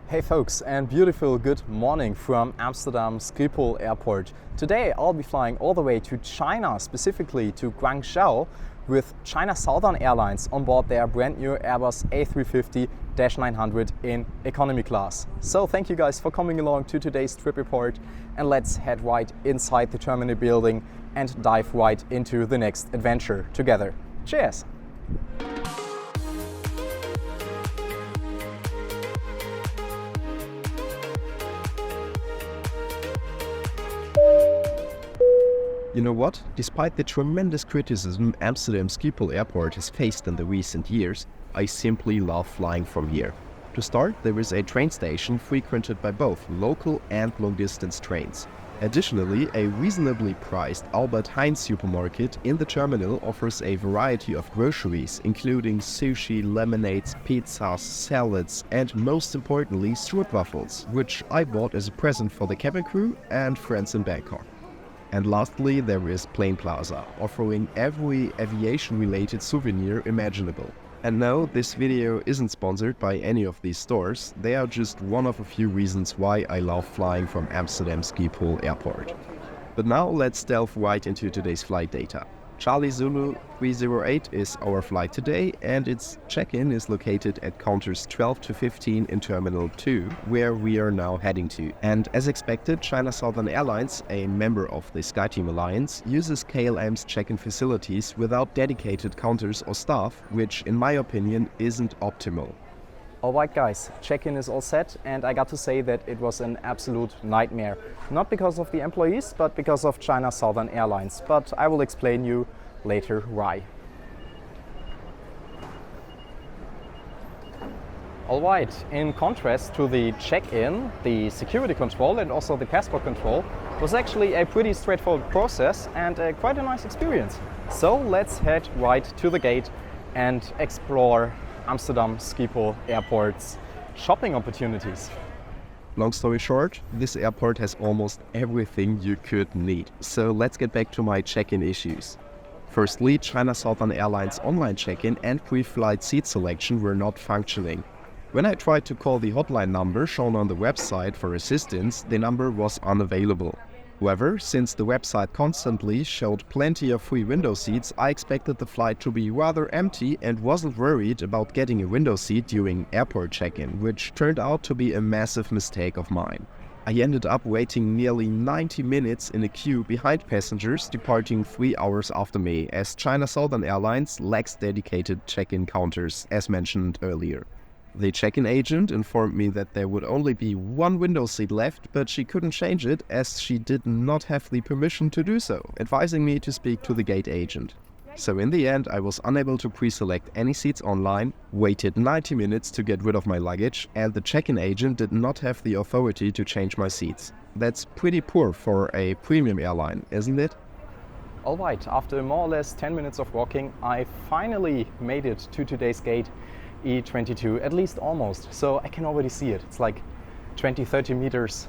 Hey folks, and beautiful good morning from Amsterdam Schipol airport. Today I'll be flying all the way to China, specifically to Guangzhou, with China Southern Airlines on board their brand new Airbus A350-900 in economy class. So thank you guys for coming along to today's trip report, and let's head right inside the terminal building and dive right into the next adventure together. Cheers! You know what? Despite the tremendous criticism Amsterdam Schipol Airport has faced in the recent years, I simply love flying from here. To start, there is a train station frequented by both local and long-distance trains. Additionally, a reasonably priced Albert Heijn supermarket in the terminal offers a variety of groceries, including sushi, lemonades, pizzas, salads, and most importantly, stroopwafels, which I bought as a present for the cabin crew and friends in Bangkok. And lastly, there is Plane Plaza, offering every aviation-related souvenir imaginable. And no, this video isn't sponsored by any of these stores. They are just one of a few reasons why I love flying from Amsterdam Schiphol Airport. But now let's delve right into today's flight data. Charlie Zulu 308 is our flight today, and its check-in is located at counters 12 to 15 in Terminal 2, where we are now heading to. And as expected, China Southern Airlines, a member of the SkyTeam Alliance, uses KLM's check-in facilities without dedicated counters or staff, which in my opinion isn't optimal. Alright guys, check-in is all set, and I got to say that it was an absolute nightmare. Not because of the employees, but because of China Southern Airlines. But I will explain you later why. Alright, in contrast to the check-in, the security control and also the passport control was actually a pretty straightforward process and quite a nice experience. So let's head right to the gate and explore Amsterdam Schiphol Airport's shopping opportunities. Long story short, this airport has almost everything you could need. So let's get back to my check-in issues. Firstly, China Southern Airlines online check-in and pre-flight seat selection were not functioning. When I tried to call the hotline number shown on the website for assistance, the number was unavailable. However, since the website constantly showed plenty of free window seats, I expected the flight to be rather empty and wasn't worried about getting a window seat during airport check-in, which turned out to be a massive mistake of mine. I ended up waiting nearly 90 minutes in a queue behind passengers departing 3 hours after me, as China Southern Airlines lacks dedicated check-in counters, as mentioned earlier. The check-in agent informed me that there would only be one window seat left, but she couldn't change it as she did not have the permission to do so, advising me to speak to the gate agent. So in the end, I was unable to pre-select any seats online, waited 90 minutes to get rid of my luggage, and the check-in agent did not have the authority to change my seats. That's pretty poor for a premium airline, isn't it? Alright, after more or less 10 minutes of walking, I finally made it to today's gate E22, at least almost, so I can already see it. It's like 20-30 meters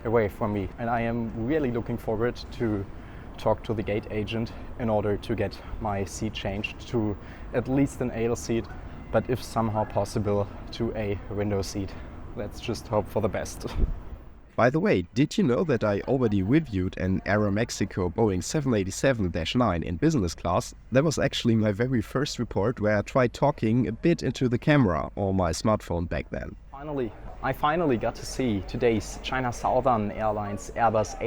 away from me, and I am really looking forward to talk to the gate agent in order to get my seat changed to at least an aisle seat, but if somehow possible to a window seat. Let's just hope for the best. By the way, did you know that I already reviewed an Aeromexico Boeing 787-9 in business class? That was actually my very first report where I tried talking a bit into the camera on my smartphone back then. I finally got to see today's China Southern Airlines Airbus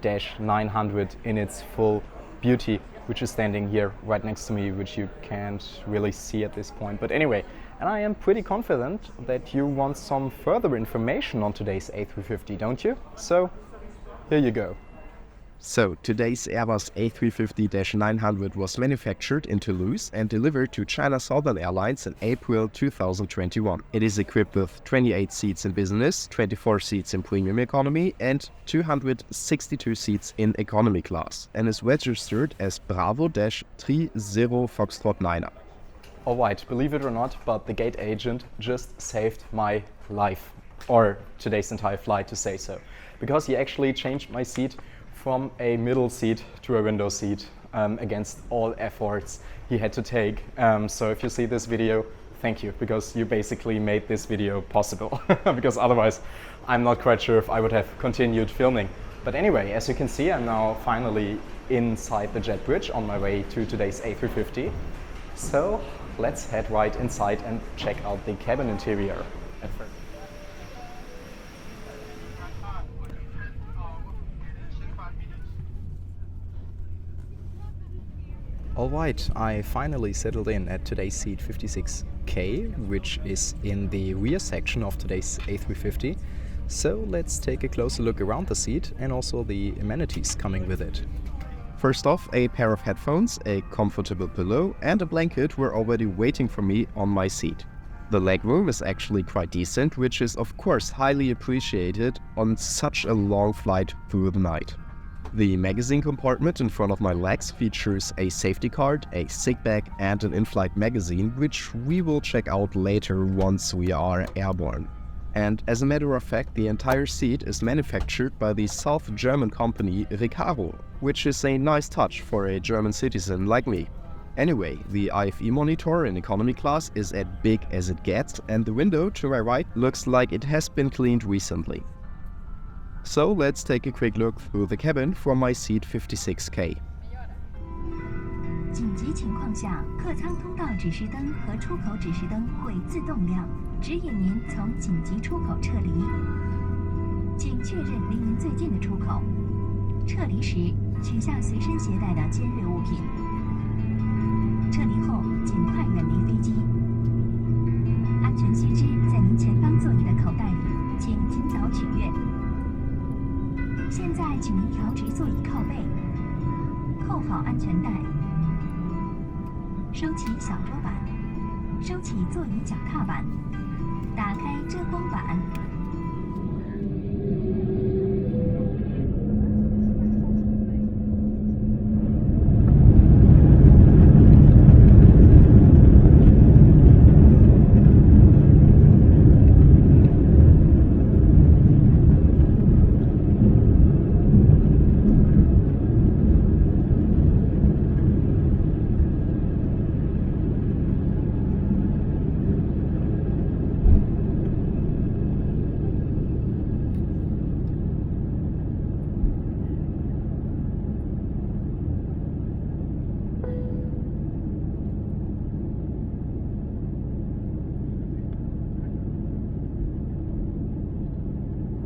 A350-900 in its full beauty, which is standing here right next to me, which you can't really see at this point. But anyway, and I am pretty confident that you want some further information on today's A350, don't you? So, here you go. So, today's Airbus A350-900 was manufactured in Toulouse and delivered to China Southern Airlines in April 2021. It is equipped with 28 seats in business, 24 seats in premium economy and 262 seats in economy class, and is registered as Bravo-30 Foxtrot 9er. Alright, believe it or not, but the gate agent just saved my life, or today's entire flight to say so, because he actually changed my seat from a middle seat to a window seat against all efforts he had to take. So if you see this video, thank you, because you basically made this video possible. Because otherwise, I'm not quite sure if I would have continued filming. But anyway, as you can see, I'm now finally inside the jet bridge on my way to today's A350. So let's head right inside and check out the cabin interior at first. Alright, I finally settled in at today's seat 56K, which is in the rear section of today's A350. So let's take a closer look around the seat and also the amenities coming with it. First off, a pair of headphones, a comfortable pillow and a blanket were already waiting for me on my seat. The legroom is actually quite decent, which is of course highly appreciated on such a long flight through the night. The magazine compartment in front of my legs features a safety card, a sick bag and an Inflight magazine, which we will check out later once we are airborne. And as a matter of fact, the entire seat is manufactured by the South German company Recaro, which is a nice touch for a German citizen like me. Anyway, the IFE monitor in economy class is as big as it gets, and the window to my right looks like it has been cleaned recently. So let's take a quick look through the cabin from my seat 56K. 紧急情况下，客舱通道指示灯和出口指示灯会自动亮，指引您从紧急出口撤离。请确认离您最近的出口。撤离时，取下随身携带的尖锐物品。撤离后，尽快远离飞机。安全须知在您前方座椅的口袋里，请尽早取阅。现在，请您调直座椅靠背，扣好安全带，收起小桌板，收起座椅脚踏板，打开遮光板。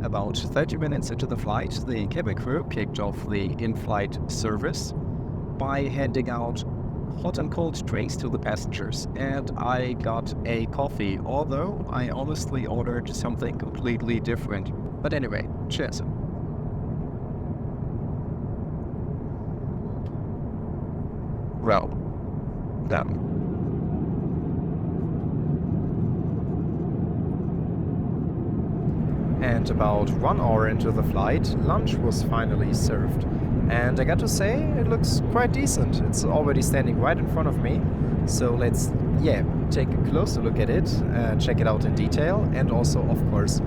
About 30 minutes into the flight, the cabin crew kicked off the in-flight service by handing out hot and cold drinks to the passengers, and I got a coffee, although I honestly ordered something completely different. But anyway, cheers. Well, done. And about 1 hour into the flight, lunch was finally served. And I got to say, it looks quite decent. It's already standing right in front of me. So let's, take a closer look at it, check it out in detail, and also, of course,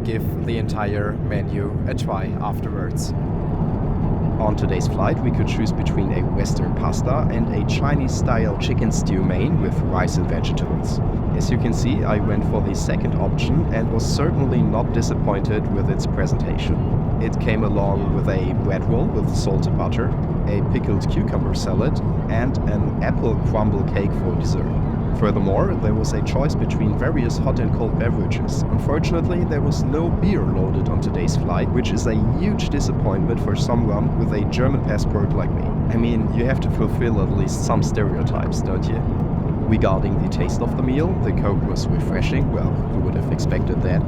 give the entire menu a try afterwards. On today's flight, we could choose between a Western pasta and a Chinese-style chicken stew main with rice and vegetables. As you can see, I went for the second option and was certainly not disappointed with its presentation. It came along with a bread roll with salted butter, a pickled cucumber salad, and an apple crumble cake for dessert. Furthermore, there was a choice between various hot and cold beverages. Unfortunately, there was no beer loaded on today's flight, which is a huge disappointment for someone with a German passport like me. I mean, you have to fulfill at least some stereotypes, don't you? Regarding the taste of the meal, the Coke was refreshing, well, who would have expected that?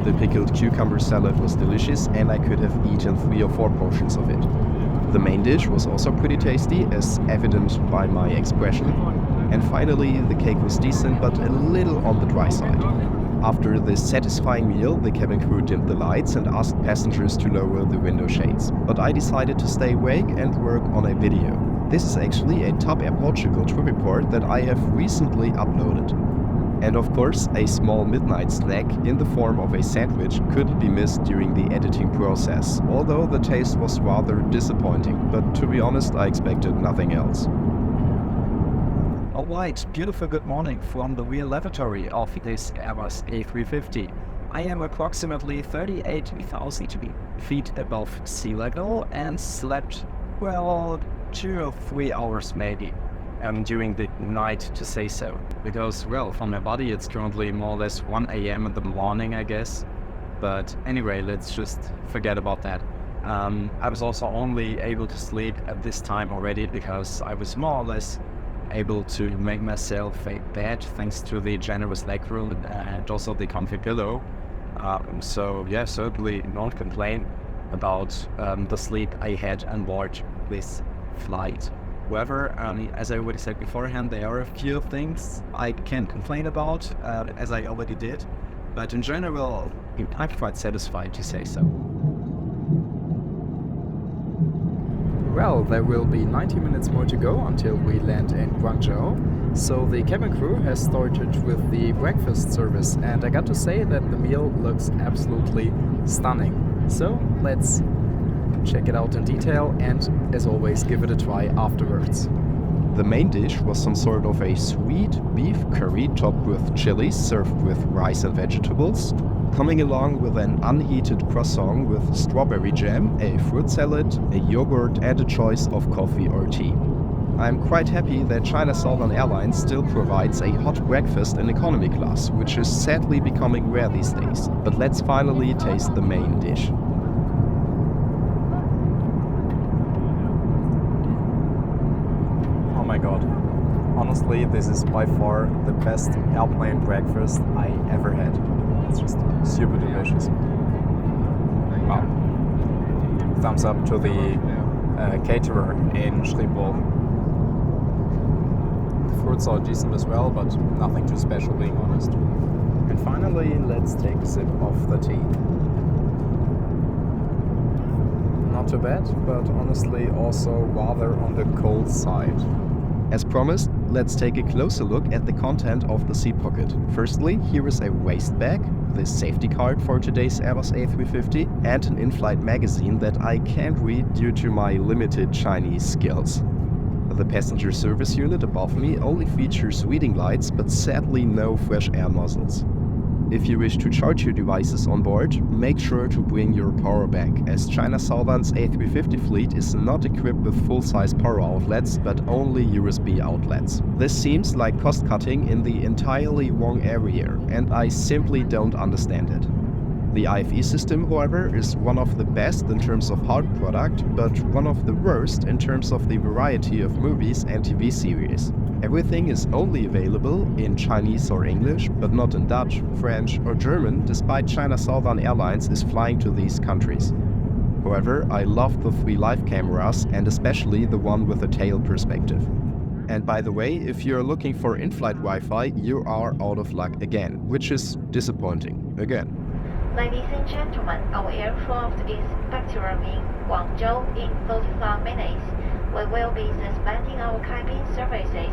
The pickled cucumber salad was delicious, and I could have eaten 3 or 4 portions of it. The main dish was also pretty tasty, as evident by my expression. And finally, the cake was decent, but a little on the dry side. After this satisfying meal, the cabin crew dimmed the lights and asked passengers to lower the window shades. But I decided to stay awake and work on a video. This is actually a Top Air Portugal trip report that I have recently uploaded. And of course, a small midnight snack in the form of a sandwich couldn't be missed during the editing process, although the taste was rather disappointing, but to be honest, I expected nothing else. Alright, beautiful good morning from the rear lavatory of this Airbus A350. I am approximately 38,000 feet above sea level and slept, well, 2 or 3 hours maybe during the night, to say so. Because, well, for my body it's currently more or less 1 a.m. in the morning, I guess. But anyway, let's just forget about that. I was also only able to sleep at this time already because I was more or less able to make myself a bed thanks to the generous legroom and also the comfy pillow. So yeah, certainly not complain about the sleep I had on board this flight. However, as I already said beforehand, there are a few things I can complain about, as I already did. But in general, I'm quite satisfied to say so. Well, there will be 90 minutes more to go until we land in Guangzhou. So the cabin crew has started with the breakfast service, and I got to say that the meal looks absolutely stunning. So let's check it out in detail and, as always, give it a try afterwards. The main dish was some sort of a sweet beef curry topped with chilies served with rice and vegetables, coming along with an unheated croissant with strawberry jam, a fruit salad, a yogurt and a choice of coffee or tea. I'm quite happy that China Southern Airlines still provides a hot breakfast in economy class, which is sadly becoming rare these days. But let's finally taste the main dish. Oh my god. Honestly, this is by far the best airplane breakfast I ever had. It's just super delicious. Wow. Thumbs up to the caterer in Schipol. The fruits are decent as well, but nothing too special, being honest. And finally, let's take a sip of the tea. Not too bad, but honestly also rather on the cold side. As promised, let's take a closer look at the content of the seat pocket. Firstly, here is a waist bag, the safety card for today's Airbus A350, and an Inflight magazine that I can't read due to my limited Chinese skills. The passenger service unit above me only features reading lights, but sadly no fresh air nozzles. If you wish to charge your devices on board, make sure to bring your power bank, as China Southern's A350 fleet is not equipped with full-size power outlets, but only USB outlets. This seems like cost-cutting in the entirely wrong area, and I simply don't understand it. The IFE system, however, is one of the best in terms of hard product, but one of the worst in terms of the variety of movies and TV series. Everything is only available in Chinese or English, but not in Dutch, French or German, despite China Southern Airlines is flying to these countries. However, I love the 3 live cameras and especially the one with a tail perspective. And by the way, if you're looking for in-flight Wi-Fi, you are out of luck again, which is disappointing again. Ladies and gentlemen, our aircraft is back to in Guangzhou in 35 minutes. We will be suspending our cabin services.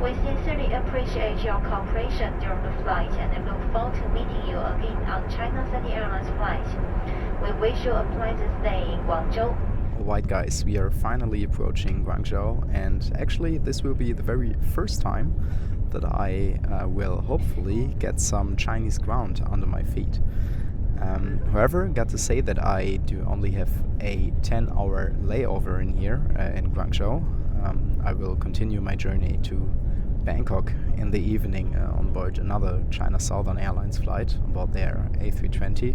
We sincerely appreciate your cooperation during the flight and look forward to meeting you again on China Southern Airlines flight. We wish you a pleasant stay in Guangzhou. Alright guys, we are finally approaching Guangzhou, and actually this will be the very first time that I will hopefully get some Chinese ground under my feet. However, got to say that I do only have a 10-hour layover in here in Guangzhou. I will continue my journey to Bangkok in the evening on board another China Southern Airlines flight, on board their A320.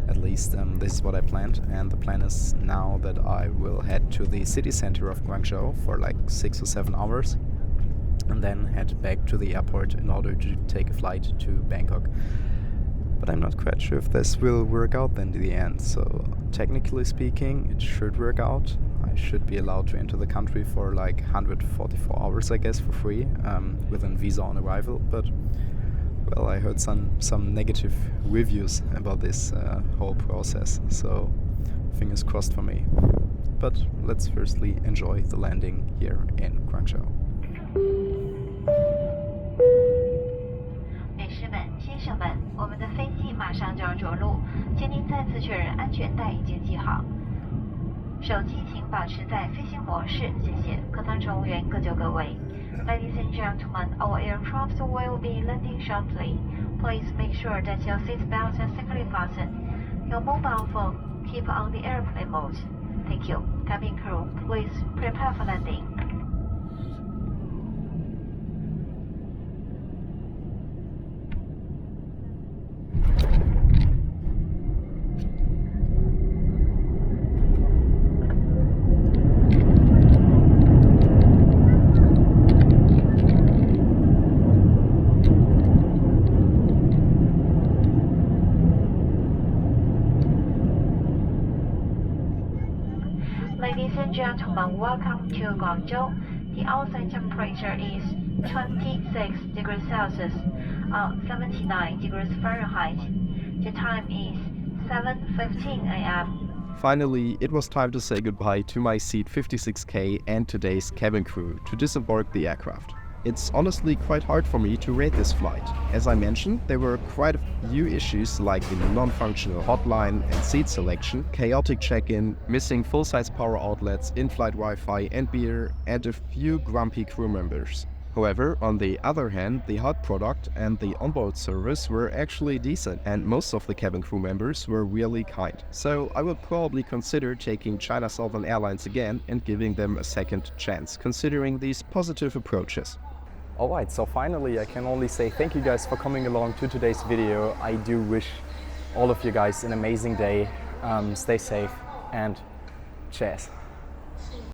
At least this is what I planned, and the plan is now that I will head to the city center of Guangzhou for like 6 or 7 hours and then head back to the airport in order to take a flight to Bangkok. But I'm not quite sure if this will work out then in the end, so technically speaking it should work out. I should be allowed to enter the country for like 144 hours, I guess, for free, with a visa on arrival, but well, I heard some negative reviews about this whole process, so fingers crossed for me. But let's firstly enjoy the landing here in Guangzhou. 女士们、先生们，我们的飞机马上就要着陆，请您再次确认安全带已经系好。手机请保持在飞行模式，谢谢。客舱乘务员各就各位。Ladies and gentlemen, our aircraft will be landing shortly. Please make sure that your seatbelts are securely fastened. Your mobile phone keep on the airplane mode. Thank you. Cabin crew, please prepare for landing. Ladies and gentlemen, welcome to Guangzhou. The outside temperature is 26 degrees Celsius, 79 degrees Fahrenheit. The time is 7:15 a.m. Finally, it was time to say goodbye to my seat 56K and today's cabin crew to disembark the aircraft. It's honestly quite hard for me to rate this flight. As I mentioned, there were quite a few issues like the non-functional hotline and seat selection, chaotic check-in, missing full-size power outlets, in-flight Wi-Fi and beer, and a few grumpy crew members. However, on the other hand, the hot product and the onboard service were actually decent, and most of the cabin crew members were really kind. So I would probably consider taking China Southern Airlines again and giving them a second chance, considering these positive approaches. Alright, so finally I can only say thank you guys for coming along to today's video. I do wish all of you guys an amazing day. Stay safe and cheers.